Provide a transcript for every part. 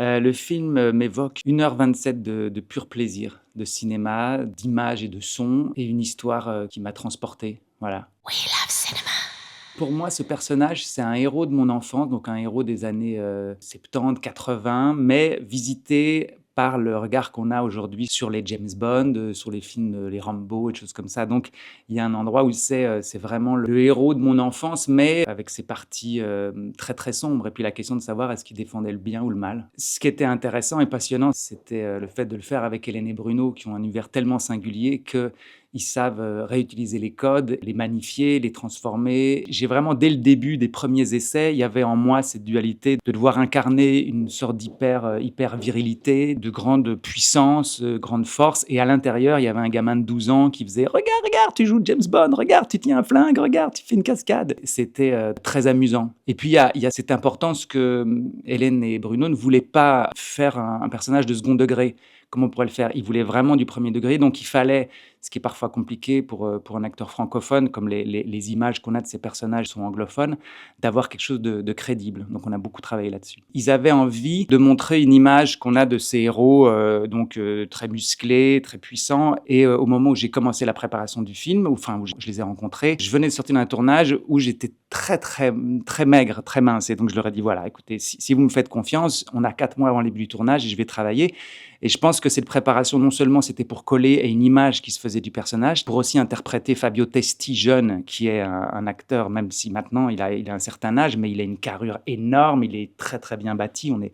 Le film, m'évoque 1h27 de pur plaisir, de cinéma, d'images et de sons et une histoire, qui m'a transporté, voilà. We love cinema. Pour moi, ce personnage, c'est un héros de mon enfance, donc un héros des années, 70-80, mais visité par le regard qu'on a aujourd'hui sur les James Bond, sur les films, les Rambo et des choses comme ça. Donc il y a un endroit où c'est vraiment le héros de mon enfance, mais avec ses parties, très, très sombres et puis la question de savoir est-ce qu'il défendait le bien ou le mal. Ce qui était intéressant et passionnant, c'était, le fait de le faire avec Hélène et Bruno qui ont un univers tellement singulier que ils savent, réutiliser les codes, les magnifier, les transformer. J'ai vraiment dès le début des premiers essais, il y avait en moi cette dualité de devoir incarner une sorte hyper virilité, de grande puissance, grande force et à l'intérieur, il y avait un gamin de 12 ans qui faisait: «Regarde, regarde, tu joues James Bond, regarde, tu tiens un flingue, regarde, tu fais une cascade». C'était, très amusant et puis il y a cette importance que, Hélène et Bruno ne voulaient pas faire un personnage de second degré, comme on pourrait le faire. Ils voulaient vraiment du premier degré, donc il fallait, ce qui est parfois compliqué pour un acteur francophone, comme les images qu'on a de ces personnages sont anglophones, d'avoir quelque chose de crédible. Donc on a beaucoup travaillé là-dessus. Ils avaient envie de montrer une image qu'on a de ces héros, très musclés, très puissants. Et au moment où j'ai commencé la préparation du film, où je les ai rencontrés, je venais de sortir d'un tournage où j'étais très, très, très maigre, très mince. Et donc je leur ai dit, voilà, écoutez, si vous me faites confiance, on a 4 mois avant le début du tournage et je vais travailler. Et je pense que cette préparation, non seulement c'était pour coller à une image qui se faisait du personnage, pour aussi interpréter Fabio Testi jeune, qui est un acteur, même si maintenant il a un certain âge, mais il a une carrure énorme, il est très très bien bâti, on est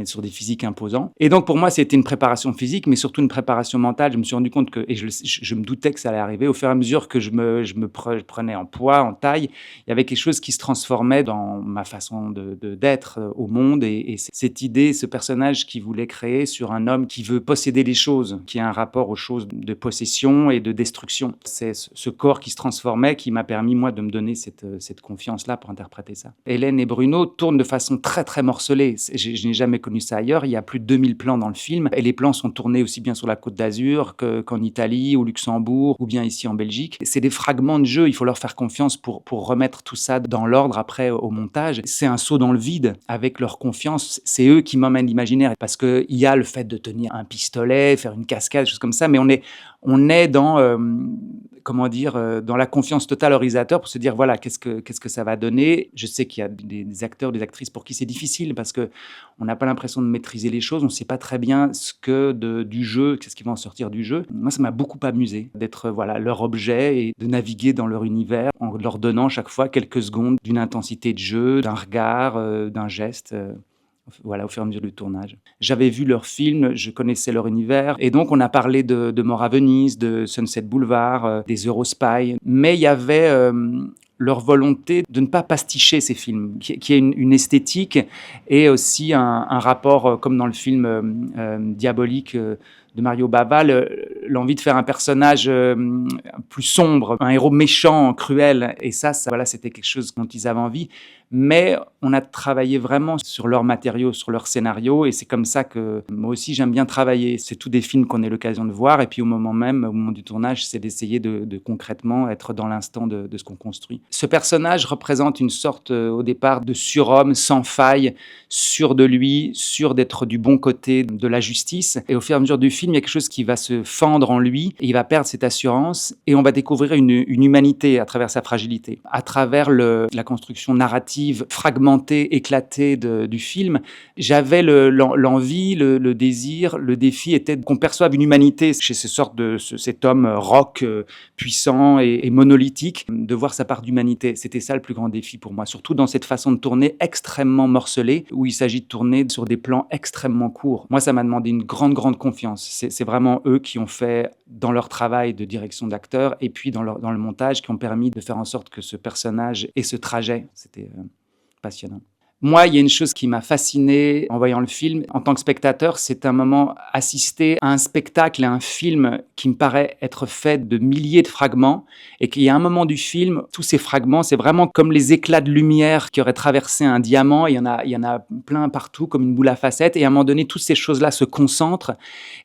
sur des physiques imposants. Et donc pour moi, c'était une préparation physique, mais surtout une préparation mentale. Je me suis rendu compte que, et je me doutais que ça allait arriver, au fur et à mesure que je prenais en poids, en taille, il y avait quelque chose qui se transformait dans ma façon d'être au monde. Et cette idée, ce personnage qui voulait créer sur un homme qui veut posséder les choses, qui a un rapport aux choses de possession et de destruction. C'est ce corps qui se transformait qui m'a permis, moi, de me donner cette confiance-là pour interpréter ça. Hélène et Bruno tournent de façon très, très morcelée. Je n'ai jamais connu ça ailleurs. Il y a plus de 2000 plans dans le film et les plans sont tournés aussi bien sur la Côte d'Azur qu'en Italie, au Luxembourg ou bien ici en Belgique. C'est des fragments de jeu, il faut leur faire confiance pour remettre tout ça dans l'ordre après au montage. C'est un saut dans le vide avec leur confiance. C'est eux qui m'emmènent l'imaginaire parce qu'il y a le fait de tenir un pistolet, faire une cascade, des choses comme ça, mais on est dans, dans la confiance totale au réalisateur pour se dire, voilà, qu'est-ce que ça va donner. Je sais qu'il y a des acteurs, des actrices pour qui c'est difficile parce qu'on n'a pas l'impression de maîtriser les choses, on ne sait pas très bien du jeu, qu'est-ce qui va en sortir du jeu. Moi, ça m'a beaucoup amusé d'être leur objet et de naviguer dans leur univers en leur donnant chaque fois quelques secondes d'une intensité de jeu, d'un regard, d'un geste. Au fur et à mesure du tournage. J'avais vu leurs films, je connaissais leur univers, et donc on a parlé de Mort à Venise, de Sunset Boulevard, des Eurospy, mais il y avait leur volonté de ne pas pasticher ces films, qui est une esthétique et aussi un rapport, comme dans le film Diabolique de Mario Bava, l'envie de faire un personnage plus sombre, un héros méchant, cruel, et ça c'était quelque chose dont ils avaient envie. Mais on a travaillé vraiment sur leurs matériaux, sur leur scénario, et c'est comme ça que moi aussi j'aime bien travailler. C'est tous des films qu'on a l'occasion de voir, et puis au moment du tournage, c'est d'essayer de concrètement être dans l'instant de ce qu'on construit. Ce personnage représente une sorte, au départ, de surhomme sans faille, sûr de lui, sûr d'être du bon côté de la justice. Et au fur et à mesure du film, il y a quelque chose qui va se fendre en lui, et il va perdre cette assurance, et on va découvrir une humanité à travers sa fragilité, à travers la construction narrative fragmentée, éclatée du film. J'avais l'envie, le désir, le défi était qu'on perçoive une humanité chez cet homme rock, puissant et monolithique, de voir sa part d'humanité. C'était ça le plus grand défi pour moi, surtout dans cette façon de tourner extrêmement morcelée, où il s'agit de tourner sur des plans extrêmement courts. Moi, ça m'a demandé une grande, grande confiance. C'est vraiment eux qui ont fait, dans leur travail de direction d'acteur, et puis dans le montage, qui ont permis de faire en sorte que ce personnage ait ce trajet. C'était passionnant. Moi, il y a une chose qui m'a fasciné en voyant le film. En tant que spectateur, c'est un moment assister à un spectacle, à un film qui me paraît être fait de milliers de fragments, et qu'il y a un moment du film, tous ces fragments, c'est vraiment comme les éclats de lumière qui auraient traversé un diamant. Il y en a plein partout, comme une boule à facettes, et à un moment donné, toutes ces choses-là se concentrent,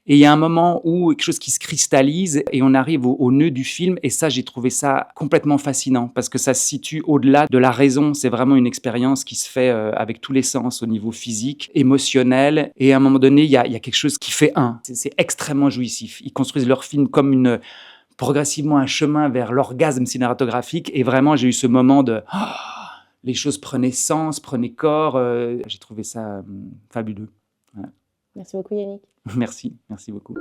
et il y a un moment où quelque chose qui se cristallise, et on arrive au nœud du film, et ça, j'ai trouvé ça complètement fascinant, parce que ça se situe au-delà de la raison. C'est vraiment une expérience qui se fait avec tous les sens, au niveau physique, émotionnel. Et à un moment donné, il y a quelque chose qui fait un. C'est extrêmement jouissif. Ils construisent leur film comme progressivement un chemin vers l'orgasme cinématographique. Et vraiment, j'ai eu ce moment de... les choses prenaient sens, prenaient corps. J'ai trouvé ça fabuleux. Voilà. Merci beaucoup Yannick. Merci beaucoup.